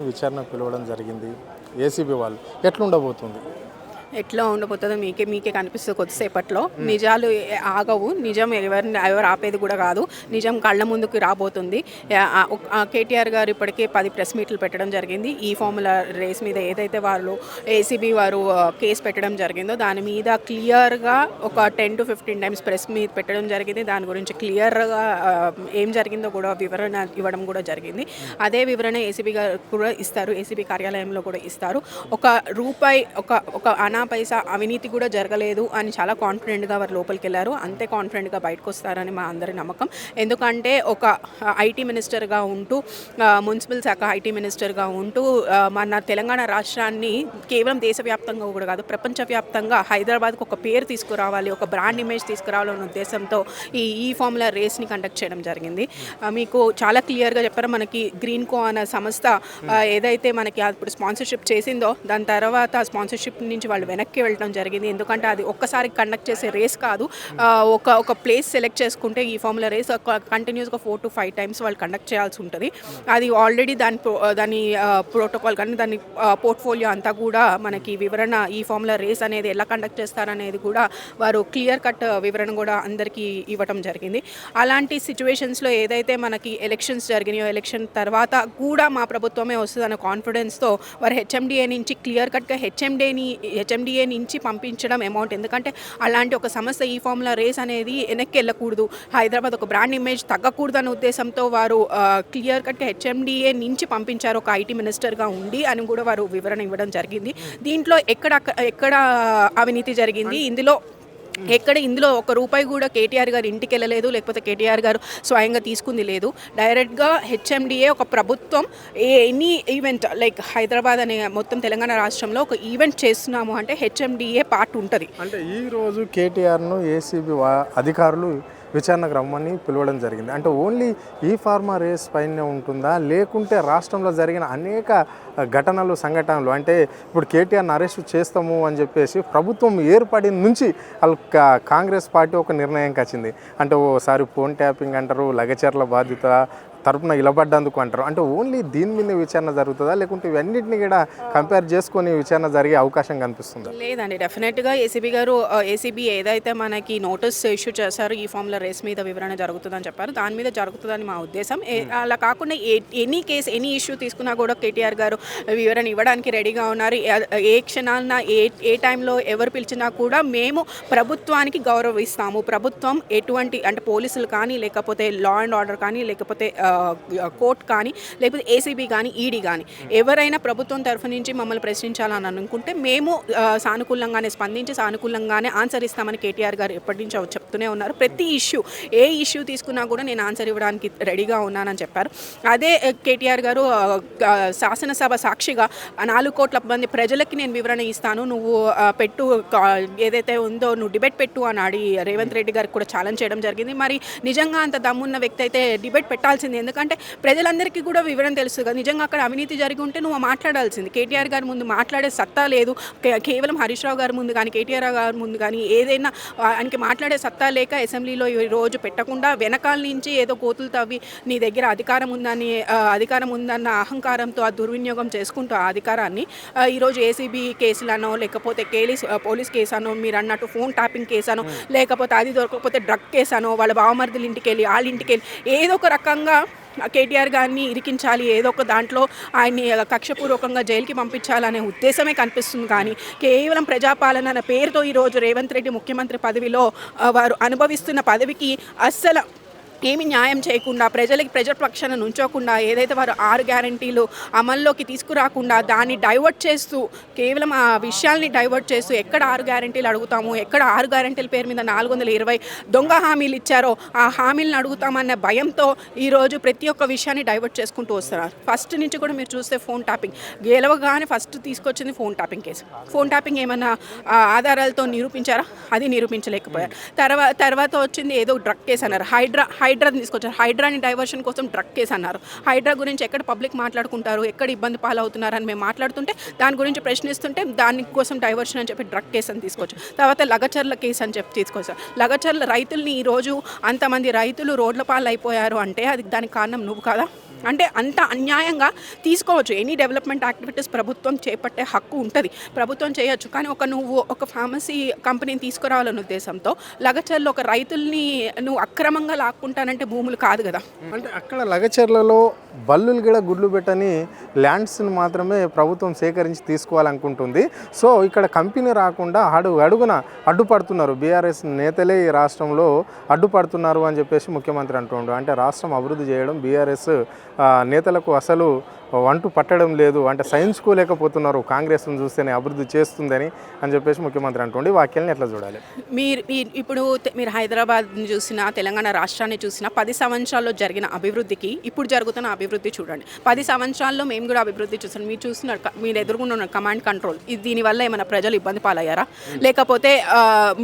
విచారణకు పిలవడం జరిగింది ఏసీబీ వాళ్ళు. ఎట్లుండబోతుంది? ఎట్లా ఉండబోతుందో మీకే కనిపిస్తుంది కొద్దిసేపట్లో. నిజాలు ఆగవు. నిజం ఎవరు ఆపేది కూడా కాదు. నిజం కళ్ళ ముందుకు రాబోతుంది. కేటీఆర్ గారు ఇప్పటికే 10 ప్రెస్ మీట్లు పెట్టడం జరిగింది. ఈ ఫార్ములా రేస్ మీద ఏదైతే వాళ్ళు ఏసీబీ వారు కేసు పెట్టడం జరిగిందో దాని మీద క్లియర్గా ఒక 10 to 15 టైమ్స్ ప్రెస్ మీట్ పెట్టడం జరిగింది. దాని గురించి క్లియర్గా ఏం జరిగిందో కూడా వివరణ ఇవ్వడం కూడా జరిగింది. అదే వివరణ ఏసీబీ గారు కూడా ఇస్తారు. ఏసీబీ కార్యాలయంలో కూడా ఇస్తారు. ఒక రూపాయి ఒక పైసా అవినీతి కూడా జరగలేదు అని చాలా కాన్ఫిడెంట్గా వారు లోపలికి వెళ్ళారు. అంతే కాన్ఫిడెంట్గా బయటకు వస్తారని మా అందరి నమ్మకం. ఎందుకంటే ఒక ఐటీ మినిస్టర్గా ఉంటూ, మున్సిపల్ శాఖ ఐటీ మినిస్టర్గా ఉంటూ మన తెలంగాణ రాష్ట్రాన్ని కేవలం దేశవ్యాప్తంగా కూడా కాదు ప్రపంచవ్యాప్తంగా హైదరాబాద్కు ఒక పేరు తీసుకురావాలి, ఒక బ్రాండ్ ఇమేజ్ తీసుకురావాలనే ఉద్దేశంతో ఈ ఫార్ములా రేస్ని కండక్ట్ చేయడం జరిగింది. మీకు చాలా క్లియర్గా చెప్పారు. మనకి గ్రీన్ కో అనే సంస్థ ఏదైతే మనకి అప్పుడు స్పాన్సర్షిప్ చేసిందో దాని తర్వాత స్పాన్సర్షిప్ నుంచి వాళ్ళు వెనక్కి వెళ్ళడం జరిగింది. ఎందుకంటే అది ఒక్కసారి కండక్ట్ చేసే రేస్ కాదు. ఒక ప్లేస్ సెలెక్ట్ చేసుకుంటే ఈ ఫార్ములా రేస్ కంటిన్యూస్గా 4 to 5 టైమ్స్ వాళ్ళు కండక్ట్ చేయాల్సి ఉంటుంది. అది ఆల్రెడీ దాని ప్రోటోకాల్ కానీ దాని పోర్ట్ఫోలియో అంతా కూడా మనకి వివరణ ఈ ఫార్ములా రేస్ అనేది ఎలా కండక్ట్ చేస్తారనేది కూడా వారు క్లియర్ కట్ వివరణ కూడా అందరికీ ఇవ్వడం జరిగింది. అలాంటి సిచ్యువేషన్స్లో ఏదైతే మనకి ఎలక్షన్స్ జరిగినాయో ఎలక్షన్ తర్వాత కూడా మా ప్రభుత్వమే వస్తుందన్న కాన్ఫిడెన్స్తో వారు హెచ్ఎండిఏ నుంచి క్లియర్ కట్గా హెచ్ఎండిఏ నుంచి పంపించడం అమౌంట్. ఎందుకంటే అలాంటి ఒక సంస్థ ఈ ఫార్ములా రేస్ అనేది వెనక్కి వెళ్ళకూడదు, హైదరాబాద్ ఒక బ్రాండ్ ఇమేజ్ తగ్గకూడదు అనే ఉద్దేశంతో వారు క్లియర్ కట్గా హెచ్ఎండిఏ నుంచి పంపించారు ఒక ఐటీ మినిస్టర్గా ఉండి అని కూడా వారు వివరణ ఇవ్వడం జరిగింది. దీంట్లో ఎక్కడ అవినీతి జరిగింది, ఇందులో ఒక రూపాయి కూడా కేటీఆర్ గారు ఇంటికి వెళ్ళలేదు, లేకపోతే కేటీఆర్ గారు స్వయంగా తీసుకుంది లేదు. డైరెక్ట్గా హెచ్ఎండిఏ ఒక ప్రభుత్వం ఎనీ ఈవెంట్ లైక్ హైదరాబాద్ అనే మొత్తం తెలంగాణ రాష్ట్రంలో ఒక ఈవెంట్ చేస్తున్నాము అంటే హెచ్ఎండిఏ పార్ట్ ఉంటుంది. అంటే ఈరోజు కేటీఆర్ను ఏసీబీ అధికారులు విచారణకు రమ్మని పిలవడం జరిగింది. అంటే ఓన్లీ ఈ ఫార్మా రేస్ పైనే ఉంటుందా, లేకుంటే రాష్ట్రంలో జరిగిన అనేక సంఘటనలు అంటే ఇప్పుడు కేటీఆర్ని అరెస్ట్ చేస్తాము అని చెప్పేసి ప్రభుత్వం ఏర్పడిన నుంచి వాళ్ళు కాంగ్రెస్ పార్టీ ఒక నిర్ణయంకి వచ్చింది. అంటే ఓసారి ఫోన్ ట్యాపింగ్ అంటారు, లగచర్ల బాధ్యత తరపున ఇలబడ్డందుకు అంటారు. అంటే ఓన్లీ దీని మీద విచారణ జరుగుతుందా, లేకుంటే ఇవన్నింటినీ కూడా కంపేర్ చేసుకొని విచారణ జరిగే అవకాశం కనిపిస్తుందా? లేదండి, డెఫినెట్గా ఏసీబీ ఏదైతే మనకి నోటీస్ ఇష్యూ చేశారో ఈ ఫార్ములా రేస్ మీద వివరణ జరుగుతుందని చెప్పారు, దాని మీద జరుగుతుందని మా ఉద్దేశం. అలా కాకుండా ఎనీ ఇష్యూ తీసుకున్నా కూడా కేటీఆర్ గారు వివరణ ఇవ్వడానికి రెడీగా ఉన్నారు. ఏ క్షణాన ఏ టైంలో ఎవరు పిలిచినా కూడా మేము ప్రభుత్వానికి గౌరవిస్తాము. ప్రభుత్వం ఎటువంటి అంటే పోలీసులు కానీ, లేకపోతే లా అండ్ ఆర్డర్ కానీ, లేకపోతే కోర్ట్ కానీ, లేకపోతే ఏసీబీ కానీ, ఈడీ కానీ ఎవరైనా ప్రభుత్వం తరఫు నుంచి మమ్మల్ని ప్రశ్నించాలని అనుకుంటే మేము సానుకూలంగానే స్పందించి సానుకూలంగానే ఆన్సర్ ఇస్తామని కేటీఆర్ గారు ఎప్పటి నుంచో చెప్తూనే ఉన్నారు. ప్రతి ఏ ఇష్యూ తీసుకున్నా కూడా నేను ఆన్సర్ ఇవ్వడానికి రెడీగా ఉన్నానని చెప్పారు. అదే కేటీఆర్ గారు శాసనసభ సాక్షిగా 4 కోట్ల మంది ప్రజలకి నేను వివరణ ఇస్తాను, నువ్వు పెట్టు ఏదైతే ఉందో నువ్వు డిబేట్ పెట్టు అని రేవంత్ రెడ్డి గారికి కూడా ఛాలెంజ్ చేయడం జరిగింది. మరి నిజంగా అంత దమ్మున్న వ్యక్తి అయితే డిబేట్ పెట్టాల్సింది. ఎందుకంటే ప్రజలందరికీ కూడా వివరణ తెలుసు కదా, నిజంగా అక్కడ అవినీతి జరిగి ఉంటే నువ్వు మాట్లాడాల్సింది. కేటీఆర్ గారి ముందు మాట్లాడే సత్తా లేదు. కేవలం హరీష్ రావు గారి ముందు కానీ, కేటీఆర్ గారి ముందు కానీ ఏదైనా ఆయనకి మాట్లాడే సత్తా లేక అసెంబ్లీలో ఈరోజు పెట్టకుండా వెనకాల నుంచి ఏదో కోతులు తవ్వి నీ దగ్గర అధికారం ఉందన్న అహంకారంతో ఆ దుర్వినియోగం చేసుకుంటూ ఆ అధికారాన్ని ఈరోజు ఏసీబీ కేసులనో, లేకపోతే పోలీస్ కేసు అనో, మీరు అన్నట్టు ఫోన్ ట్యాపింగ్ కేసు అనో, లేకపోతే అది దొరకకపోతే డ్రగ్ కేసు అనో, వాళ్ళ బావమరుదుల ఇంటికి వెళ్ళి వాళ్ళ ఇంటికి వెళ్ళి ఏదో ఒక రకంగా కేటీఆర్ గారిని ఇరికించాలి, ఏదో ఒక దాంట్లో ఆయన్ని కక్షపూర్వకంగా జైలుకి పంపించాలనే ఉద్దేశమే కనిపిస్తుంది. కానీ కేవలం ప్రజాపాలన అనే పేరుతో ఈరోజు రేవంత్ రెడ్డి ముఖ్యమంత్రి పదవిలో వారు అనుభవిస్తున్న పదవికి అస్సలు ఏమి న్యాయం చేయకుండా, ప్రజాపక్షాన నుంచోకుండా, ఏదైతే వారు 6 గ్యారంటీలు అమల్లోకి తీసుకురాకుండా దాన్ని డైవర్ట్ చేస్తూ, కేవలం ఆ విషయాల్ని డైవర్ట్ చేస్తూ ఎక్కడ 6 గ్యారంటీలు అడుగుతాము, ఎక్కడ 6 గ్యారంటీల పేరు మీద 420 దొంగ హామీలు ఇచ్చారో ఆ హామీలను అడుగుతామన్న భయంతో ఈరోజు ప్రతి ఒక్క విషయాన్ని డైవర్ట్ చేసుకుంటూ వస్తున్నారు. ఫస్ట్ నుంచి కూడా మీరు చూస్తే ఫోన్ ట్యాపింగ్ గెలవగానే ఫస్ట్ తీసుకొచ్చింది phone tapping case. Phone tapping ఏమన్నా ఆధారాలతో నిరూపించారా? అది నిరూపించలేకపోయారు. తర్వాత వచ్చింది ఏదో డ్రగ్ కేసు అన్నారు. హైడ్రాని తీసుకొచ్చారు. హైడ్రాని డైవర్షన్ కోసం డ్రగ్ కేసు అన్నారు. హైడ్రా గురించి ఎక్కడ పబ్లిక్ మాట్లాడుకుంటారు, ఎక్కడ ఇబ్బంది పాలవుతున్నారని మేము మాట్లాడుతుంటే దాని గురించి ప్రశ్నిస్తుంటే దానికోసం డైవర్షన్ అని చెప్పి డ్రగ్ కేసు అని తీసుకొచ్చారు. తర్వాత లగచర్ల కేసు అని చెప్పి తీసుకొచ్చారు. లగచర్ల రైతుల్ని ఈరోజు అంతమంది రైతులు రోడ్ల పాలు అయిపోయారు అంటే దానికి కారణం నువ్వు కాదా? అంటే అంత అన్యాయంగా తీసుకోవచ్చు. ఎనీ డెవలప్మెంట్ యాక్టివిటీస్ ప్రభుత్వం చేపట్టే హక్కు ఉంటుంది, ప్రభుత్వం చేయొచ్చు. కానీ నువ్వు ఒక ఫార్మసీ కంపెనీని తీసుకురావాలనే ఉద్దేశంతో లగచర్లో ఒక రైతుల్ని నువ్వు అక్రమంగా లాక్కుంటానంటే భూములు కాదు కదా. అంటే అక్కడ లగచర్లలో బల్లులు కూడా గుడ్లు పెట్టని ల్యాండ్స్ని మాత్రమే ప్రభుత్వం సేకరించి తీసుకోవాలనుకుంటుంది. సో ఇక్కడ కంపెనీ రాకుండా అడుగున అడ్డుపడుతున్నారు బీఆర్ఎస్ నేతలే ఈ రాష్ట్రంలో అడ్డుపడుతున్నారు అని చెప్పేసి ముఖ్యమంత్రి అంటుండు. అంటే రాష్ట్రం అభివృద్ధి చేయడం బీఆర్ఎస్ నేతలకు అసలు వంటు పట్టడం లేదు, అంటే సహించుకోలేకపోతున్నారు కాంగ్రెస్ను చూస్తేనే అభివృద్ధి చేస్తుందని అని చెప్పేసి ముఖ్యమంత్రి అంటుండే. వాక్యాలను ఎట్లా చూడాలి? ఇప్పుడు మీరు హైదరాబాద్ని చూసినా, తెలంగాణ రాష్ట్రాన్ని చూసినా 10 సంవత్సరాల్లో జరిగిన అభివృద్ధికి ఇప్పుడు జరుగుతున్న అభివృద్ధి చూడండి. 10 సంవత్సరాల్లో మేము కూడా అభివృద్ధి చూసాం. మీరు చూస్తున్నారు, మీరు ఎదుర్కొన్న కమాండ్ కంట్రోల్, దీనివల్ల ఏమైనా ప్రజలు ఇబ్బంది పాలయ్యారా? లేకపోతే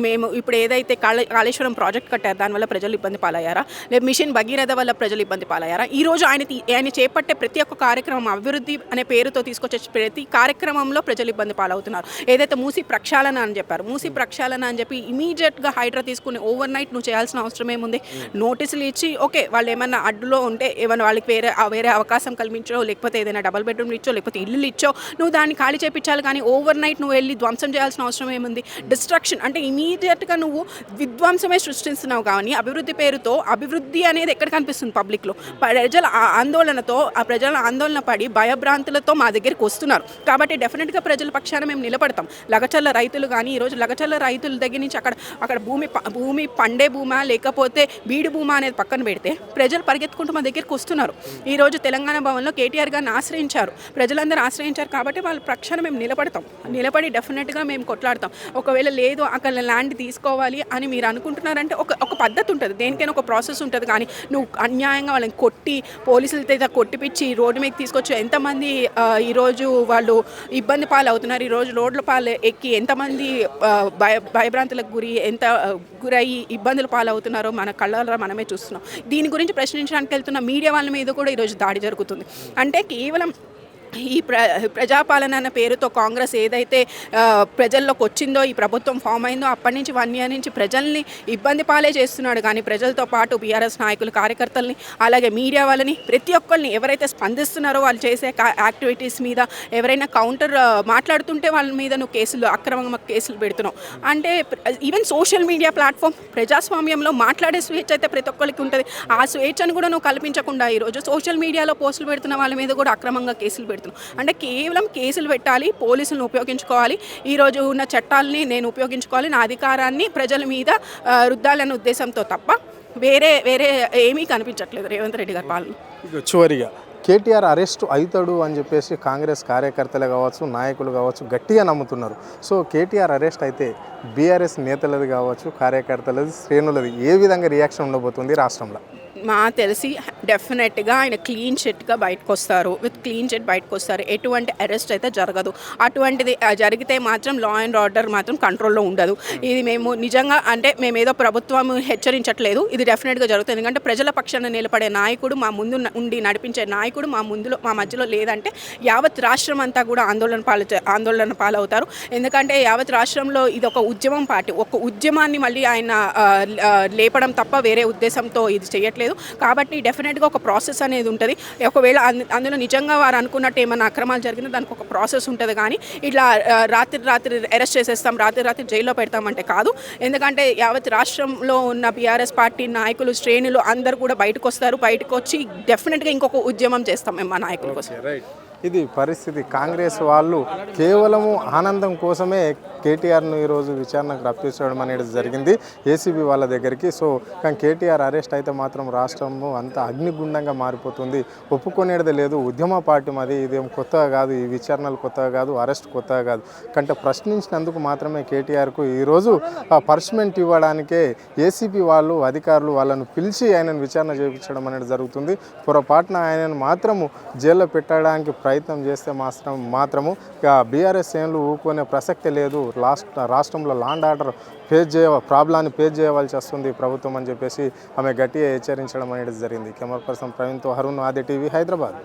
మేము ఇప్పుడు ఏదైతే కాళేశ్వరం ప్రాజెక్ట్ కట్టారు దానివల్ల ప్రజలు ఇబ్బంది పాలయ్యారా? లేదా మిషన్ భగీరథ వల్ల ప్రజలు ఇబ్బంది పాలయ్యారా? ఈరోజు ఆయన చేపట్టే ప్రతి ఒక్క కార్యక్రమం, అభివృద్ధి అనే పేరుతో తీసుకొచ్చే ప్రతి కార్యక్రమంలో ప్రజలు ఇబ్బంది పాలవుతున్నారు. ఏదైతే మూసి ప్రక్షాళన అని చెప్పారు, మూసి ప్రక్షాళన అని చెప్పి ఇమీడియట్గా హైడ్రా తీసుకుని ఓవర్ నైట్ నువ్వు చేయాల్సిన అవసరం ఏముంది? నోటీసులు ఇచ్చి ఓకే వాళ్ళు ఏమన్నా అడ్డులో ఉంటే ఏమైనా వాళ్ళకి వేరే అవకాశం కల్పించో, లేకపోతే ఏదైనా డబల్ బెడ్రూమ్ ఇచ్చో, లేకపోతే ఇల్లు ఇచ్చో నువ్వు దాన్ని ఖాళీ చేయించాలి. కానీ ఓవర్ నైట్ నువ్వు వెళ్ళి ధ్వంసం చేయాల్సిన అవసరం ఏముంది? డిస్ట్రక్షన్ అంటే ఇమీడియట్గా నువ్వు విధ్వంసమే సృష్టిస్తున్నావు. కానీ అభివృద్ధి పేరుతో అభివృద్ధి అనేది ఎక్కడ కనిపిస్తుంది? పబ్లిక్లో ప్రజల ఆందోళనతో, ఆ ప్రజల ఆందోళన పడి భయభ్రాంతులతో మా దగ్గరికి వస్తున్నారు. కాబట్టి డెఫినెట్గా ప్రజల పక్షాన మేము నిలబడతాం. లగచర్ల రైతులు కానీ ఈరోజు లగచర్ల రైతుల దగ్గర నుంచి అక్కడ భూమి పండే భూమా లేకపోతే బీడు భూమా అనేది పక్కన పెడితే ప్రజలు పరిగెత్తుకుంటూ మా దగ్గరికి వస్తున్నారు. ఈరోజు తెలంగాణ భవన్లో కేటీఆర్ గారిని ఆశ్రయించారు, ప్రజలందరూ ఆశ్రయించారు. కాబట్టి వాళ్ళ పక్షాన మేము నిలబడి డెఫినెట్గా మేము కొట్లాడతాం. ఒకవేళ లేదు అక్కడ ల్యాండ్ తీసుకోవాలి అని మీరు అనుకుంటున్నారంటే ఒక పద్ధతి ఉంటుంది, దేనికైనా ఒక ప్రాసెస్ ఉంటుంది. కానీ నువ్వు అన్యాయంగా వాళ్ళని కొట్టి పోలీసులతో కొట్టిపిచ్చి రోడ్డు మీద తీసుకొచ్చి ఎంతమంది ఈరోజు వాళ్ళు ఇబ్బంది పాలు అవుతున్నారు, ఈరోజు రోడ్ల పాలు ఎక్కి ఎంతమంది భయభ్రాంతులకు గురయ్యి ఇబ్బందులు పాలవుతున్నారో మన కళ్ళలో మనమే చూస్తున్నాం. దీని గురించి ప్రశ్నించడానికి వెళ్తున్న మీడియా వాళ్ళ మీద కూడా ఈరోజు దాడి జరుగుతుంది. అంటే కేవలం ఈ ప్రజాపాలన అన్న పేరుతో కాంగ్రెస్ ఏదైతే ప్రజల్లోకి వచ్చిందో, ఈ ప్రభుత్వం ఫామ్ అయిందో అప్పటి నుంచి 1 year నుంచి ప్రజల్ని ఇబ్బంది పాలే చేస్తున్నాడు. కానీ ప్రజలతో పాటు బీఆర్ఎస్ నాయకులు, కార్యకర్తల్ని, అలాగే మీడియా వాళ్ళని, ప్రతి ఒక్కరిని ఎవరైతే స్పందిస్తున్నారో వాళ్ళు చేసే యాక్టివిటీస్ మీద ఎవరైనా కౌంటర్ మాట్లాడుతుంటే వాళ్ళ మీద నువ్వు అక్రమంగా కేసులు పెడుతున్నావు. అంటే ఈవెన్ సోషల్ మీడియా ప్లాట్ఫామ్, ప్రజాస్వామ్యంలో మాట్లాడే స్వేచ్ఛ అయితే ప్రతి ఒక్కరికి ఉంటుంది. ఆ స్వేచ్ఛను కూడా నువ్వు కల్పించకుండా ఈరోజు సోషల్ మీడియాలో పోస్టులు పెడుతున్న వాళ్ళ మీద కూడా అక్రమంగా కేసులు పెడుతున్నావు. అంటే కేవలం కేసులు పెట్టాలి, పోలీసులను ఉపయోగించుకోవాలి, ఈరోజు ఉన్న చట్టాలని నేను ఉపయోగించుకోవాలి, నా అధికారాన్ని ప్రజల మీద రుద్దాలనే ఉద్దేశంతో తప్ప వేరే ఏమీ కనిపించట్లేదు రేవంత్ రెడ్డి గారి పాలన. చివరిగా కేటీఆర్ అరెస్ట్ అవుతాడు అని చెప్పేసి కాంగ్రెస్ కార్యకర్తలు కావచ్చు, నాయకులు కావచ్చు గట్టిగా నమ్ముతున్నారు. సో కేటీఆర్ అరెస్ట్ అయితే బీఆర్ఎస్ నేతలది కావచ్చు, కార్యకర్తలది, శ్రేణులది ఏ విధంగా రియాక్షన్ ఉండబోతుంది రాష్ట్రంలో? తెలిసి డెఫినెట్గా ఆయన క్లీన్ చిట్గా బయటకు వస్తారు, విత్ క్లీన్ చిట్ బయటకు వస్తారు. ఎటువంటి అరెస్ట్ అయితే జరగదు. అటువంటిది జరిగితే మాత్రం లా అండ్ ఆర్డర్ మాత్రం కంట్రోల్లో ఉండదు. ఇది మేము నిజంగా అంటే మేమేదో ప్రభుత్వం హెచ్చరించట్లేదు, ఇది డెఫినెట్గా జరుగుతుంది. ఎందుకంటే ప్రజల పక్షాన నిలబడే నాయకుడు, మా ముందు ఉండి నడిపించే నాయకుడు మా మధ్యలో లేదంటే యావత్ రాష్ట్రం అంతా కూడా ఆందోళన పాలవుతారు. ఎందుకంటే యావత్ రాష్ట్రంలో ఇది ఒక ఉద్యమం పార్టీ, ఒక ఉద్యమాన్ని మళ్ళీ ఆయన లేపడం తప్ప వేరే ఉద్దేశంతో ఇది చేయట్లేదు. కాబట్టి డెఫినెట్గా ఒక ప్రాసెస్ అనేది ఉంటుంది. ఒకవేళ అందులో నిజంగా వారు అనుకున్నట్టు ఏమైనా అక్రమాలు జరిగినా దానికి ఒక ప్రాసెస్ ఉంటుంది. కానీ ఇట్లా రాత్రి అరెస్ట్ చేసేస్తాం, రాత్రి జైల్లో పెడతామంటే కాదు. ఎందుకంటే యావత్ రాష్ట్రంలో ఉన్న బీఆర్ఎస్ పార్టీ నాయకులు, శ్రేణులు అందరూ కూడా బయటకు వస్తారు. బయటకు వచ్చి డెఫినెట్గా ఇంకొక ఉద్యమం చేస్తాం మేము మా నాయకుల కోసం. ఇది పరిస్థితి. కాంగ్రెస్ వాళ్ళు కేవలము ఆనందం కోసమే కేటీఆర్ను ఈరోజు విచారణకు రప్పించడం అనేది జరిగింది ఏసీబీ వాళ్ళ దగ్గరికి. సో కానీ కేటీఆర్ అరెస్ట్ అయితే మాత్రం రాష్ట్రము అంత అగ్నిగుండంగా మారిపోతుంది. ఒప్పుకునేది లేదు. ఉద్యమ పార్టీ మాది, ఇదేం కొత్తగా కాదు, ఈ విచారణలు కొత్తగా కాదు, అరెస్ట్ కొత్తగా కాదు. కంటే ప్రశ్నించినందుకు మాత్రమే కేటీఆర్కు ఈరోజు పనిష్మెంట్ ఇవ్వడానికే ఏసీబీ వాళ్ళు, అధికారులు వాళ్ళను పిలిచి ఆయనను విచారణ చేయించడం అనేది జరుగుతుంది. పొరపాటున ఆయనను మాత్రము జైల్లో పెట్టడానికి ప్రయత్నం చేస్తే మాత్రము బీఆర్ఎస్ శ్రేణులు ఊరుకునే ప్రసక్తే లేదు. రాష్ట్రంలో లాండ్ ఆర్డర్ ప్రాబ్లాన్ని ఫేస్ చేయవలసి వస్తుంది ప్రభుత్వం అని చెప్పేసి ఆమె గట్టిగా హెచ్చరించడం అనేది జరిగింది. కెమెరా పర్సన్ ప్రవీణ్తో అరుణ్, ఆది టీవీ, హైదరాబాద్.